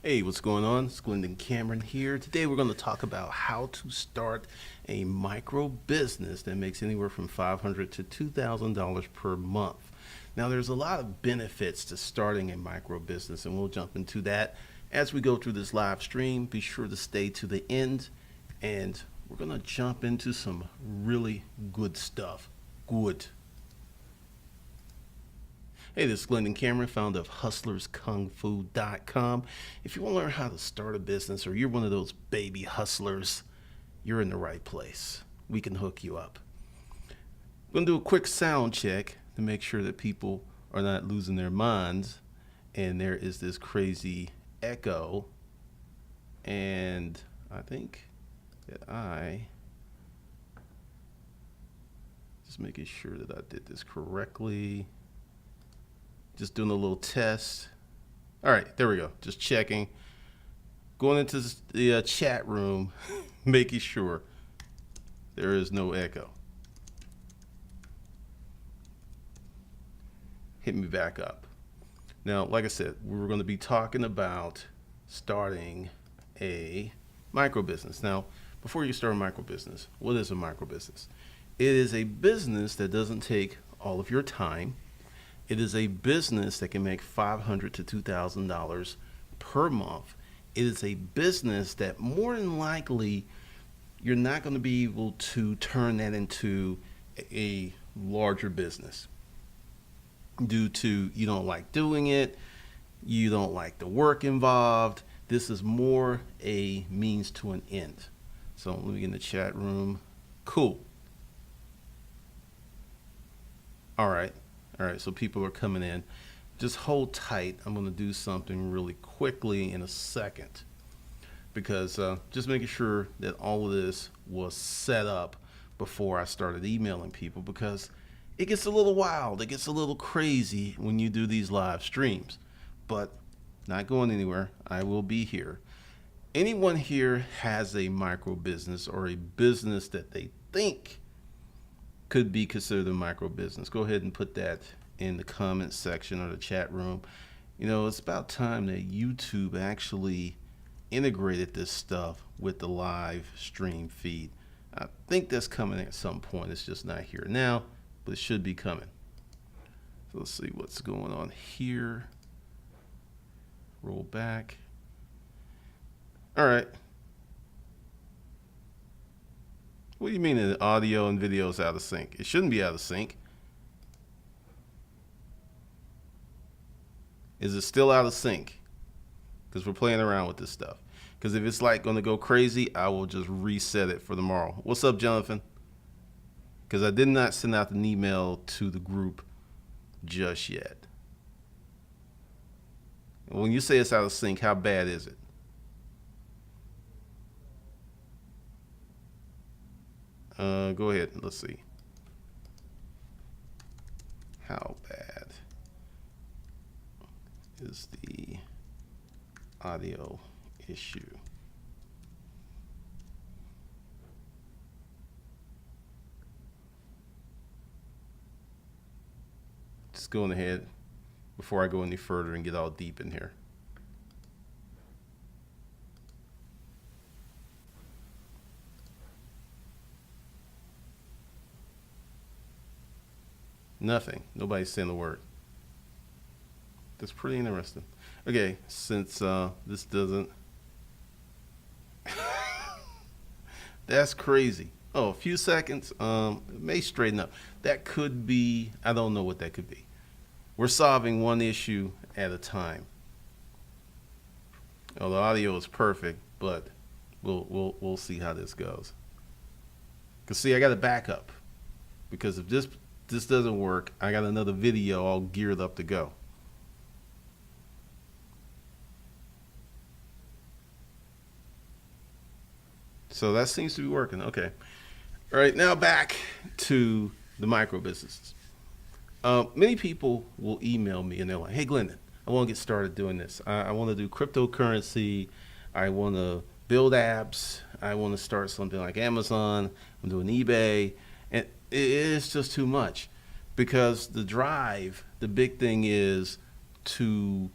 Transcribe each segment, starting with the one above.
Hey, what's going on? It's Glendon Cameron here. Today we're going to talk about how to start a micro business that makes anywhere from $500 to $2,000 per month. Now, there's a lot of benefits to starting a micro business, and we'll jump into that as we go through this live stream. Be sure to stay to the end, and we're going to jump into some really good stuff. Good. Hey, this is Glendon Cameron, founder of hustlerskungfu.com. If you want to learn how to start a business or you're one of those baby hustlers, you're in the right place. We can hook you up. I'm going to do a quick sound check to make sure that people are not losing their minds. And there is this crazy echo. And I think that just making sure that I did this correctly. Just doing a little test. All right, there we go. Just checking. Going into the chat room, making sure there is no echo. Hit me back up. Now, like I said, we're going to be talking about starting a micro business. Now, before you start a micro business, what is a micro business? It is a business that doesn't take all of your time. It is a business that can make $500 to $2,000 per month. It is a business that more than likely you're not going to be able to turn that into a larger business due to you don't like doing it, you don't like the work involved. This is more a means to an end. So let me get in the chat room. Cool. All right, so people are coming in. Just hold tight. I'm going to do something really quickly in a second because just making sure that all of this was set up before I started emailing people, because it gets a little wild. It gets a little crazy when you do these live streams, but not going anywhere. I will be here. Anyone here has a micro business or a business that they think could be considered a micro business, go ahead and put that in the comment section or the chat room. You know, it's about time that YouTube actually integrated this stuff with the live stream feed. I think that's coming at some point. It's just not here now, but it should be coming. So let's see what's going on here. Roll back. All right. What do you mean the audio and video is out of sync? It shouldn't be out of sync. Is it still out of sync? Because we're playing around with this stuff. Because if it's like going to go crazy, I will just reset it for tomorrow. What's up, Jonathan? Because I did not send out an email to the group just yet. When you say it's out of sync, how bad is it? Go ahead. Let's see. How bad is the audio issue? Just going ahead before I go any further and get all deep in here. Nothing. Nobody's saying a word. That's pretty interesting. Okay, since this doesn't... That's crazy. Oh, a few seconds. It may straighten up. That could be... I don't know what that could be. We're solving one issue at a time. Oh, the audio is perfect, but we'll see how this goes. Cause see, I got a backup. Because if this doesn't work, I got another video all geared up to go. So that seems to be working. Okay. All right, now back to the micro businesses. Many people will email me and they're like, hey, Glendon, I want to get started doing this. I want to do cryptocurrency. I want to build apps. I want to start something like Amazon. I'm doing eBay. And it's just too much because the drive, the big thing is to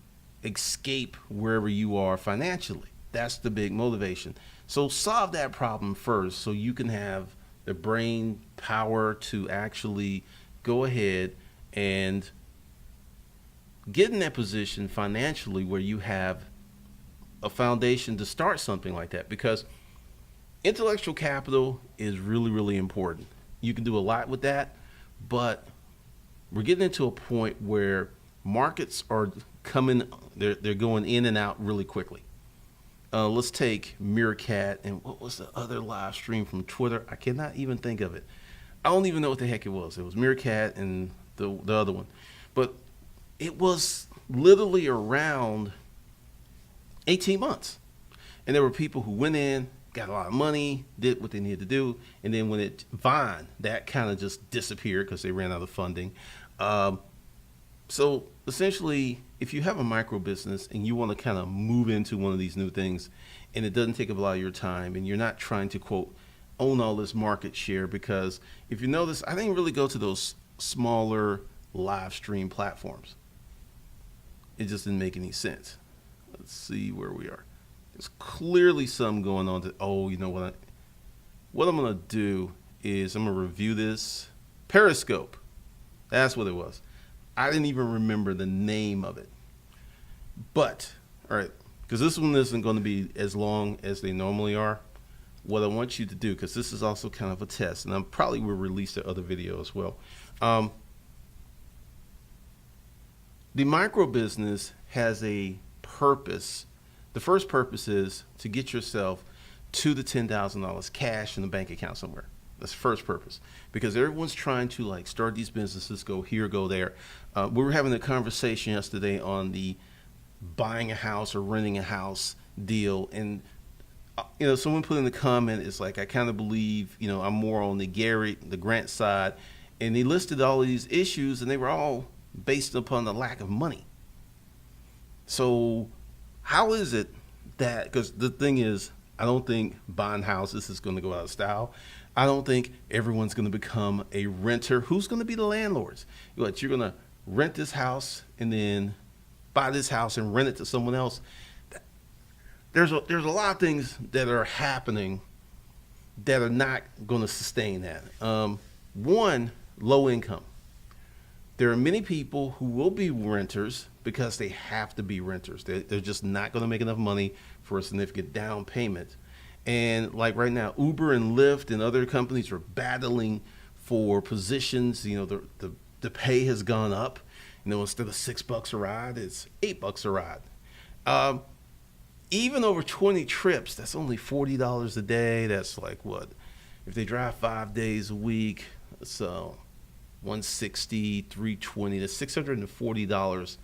escape wherever you are financially. That's the big motivation. So solve that problem first so you can have the brain power to actually go ahead and get in that position financially where you have a foundation to start something like that, because intellectual capital is really, really important. You can do a lot with that, but we're getting into a point where markets are they're going in and out really quickly. Let's take Meerkat and what was the other live stream from Twitter? I cannot even think of it. I don't even know what the heck it was. It was Meerkat and the other one. But it was literally around 18 months. And there were people who went in, got a lot of money, did what they needed to do, and then when Vine, that kind of just disappeared because they ran out of funding. So essentially, if you have a micro business and you want to kind of move into one of these new things, and it doesn't take up a lot of your time, and you're not trying to, quote, own all this market share, because if you notice, I didn't really go to those smaller live stream platforms. It just didn't make any sense. Let's see where we are. There's clearly something going on you know what I'm going to do is I'm going to review this. Periscope. That's what it was. I didn't even remember the name of it. But, all right, because this one isn't going to be as long as they normally are. What I want you to do, because this is also kind of a test, and I probably will release the other video as well. The micro business has a purpose. The first purpose is to get yourself to the $10,000 cash in the bank account somewhere. That's the first purpose, because everyone's trying to like start these businesses, go here, go there. We were having a conversation yesterday on the buying a house or renting a house deal, and someone put in the comment, it's like, I kind of believe, I'm more on the Grant side, and he listed all of these issues, and they were all based upon the lack of money. So how is it that, because the thing is, I don't think buying houses is going to go out of style. I don't think everyone's going to become a renter. Who's going to be the landlords? You're going to rent this house and then buy this house and rent it to someone else. There's a lot of things that are happening that are not going to sustain that. One, low income. There are many people who will be renters because they have to be renters. They're just not going to make enough money for a significant down payment. And like right now, Uber and Lyft and other companies are battling for positions. The pay has gone up. Instead of $6 a ride, it's $8 a ride. Even over 20 trips, that's only $40 a day. That's like what? If they drive 5 days a week, so 160, 320, that's $640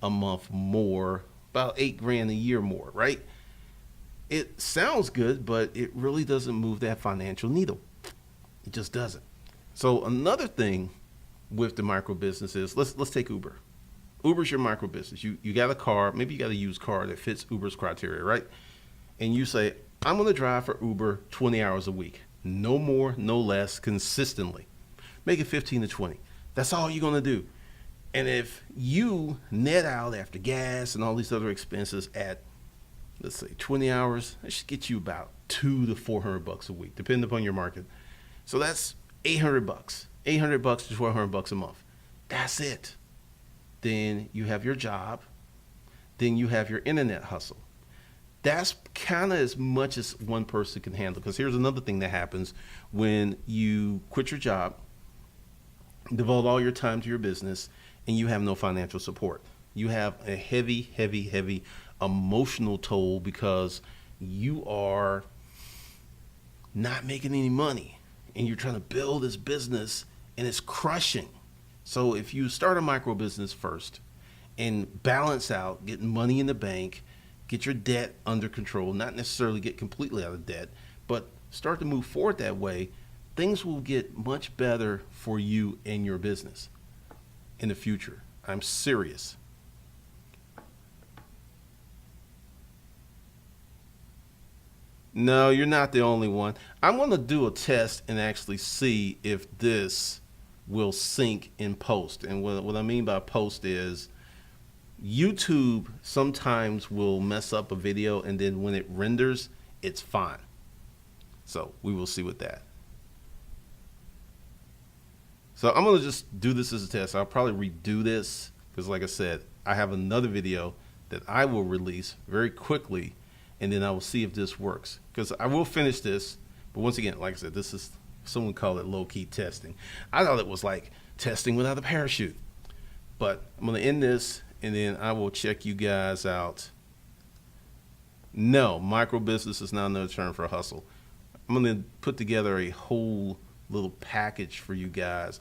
a month more, about $8,000 a year more, right? It sounds good, but it really doesn't move that financial needle. It just doesn't. So another thing with the micro business is, let's take Uber. Uber's your micro business. You got a car, maybe you got a used car that fits Uber's criteria, right? And you say, I'm going to drive for Uber 20 hours a week. No more, no less, consistently. Make it 15 to 20. That's all you're going to do. And if you net out after gas and all these other expenses at, let's say 20 hours, that should get you about $200 to $400 a week, depending upon your market. So that's $800, $800 to $1,200 a month. That's it. Then you have your job. Then you have your internet hustle. That's kind of as much as one person can handle. Because here's another thing that happens when you quit your job, devote all your time to your business, and you have no financial support. You have a heavy, heavy, heavy emotional toll because you are not making any money and you're trying to build this business and it's crushing. So if you start a micro business first and balance out, get money in the bank, get your debt under control, not necessarily get completely out of debt, but start to move forward that way, things will get much better for you and your business in the future. I'm serious. No, you're not the only one. I'm going to do a test and actually see if this will sync in post. And what I mean by post is YouTube sometimes will mess up a video, and then when it renders, it's fine. So we will see with that. So I'm going to just do this as a test. I'll probably redo this because, like I said, I have another video that I will release very quickly, and then I will see if this works. Because I will finish this, but once again, like I said, this is, someone called it low-key testing. I thought it was like testing without a parachute. But I'm going to end this, and then I will check you guys out. No, micro business is not another term for hustle. I'm going to put together a whole little package for you guys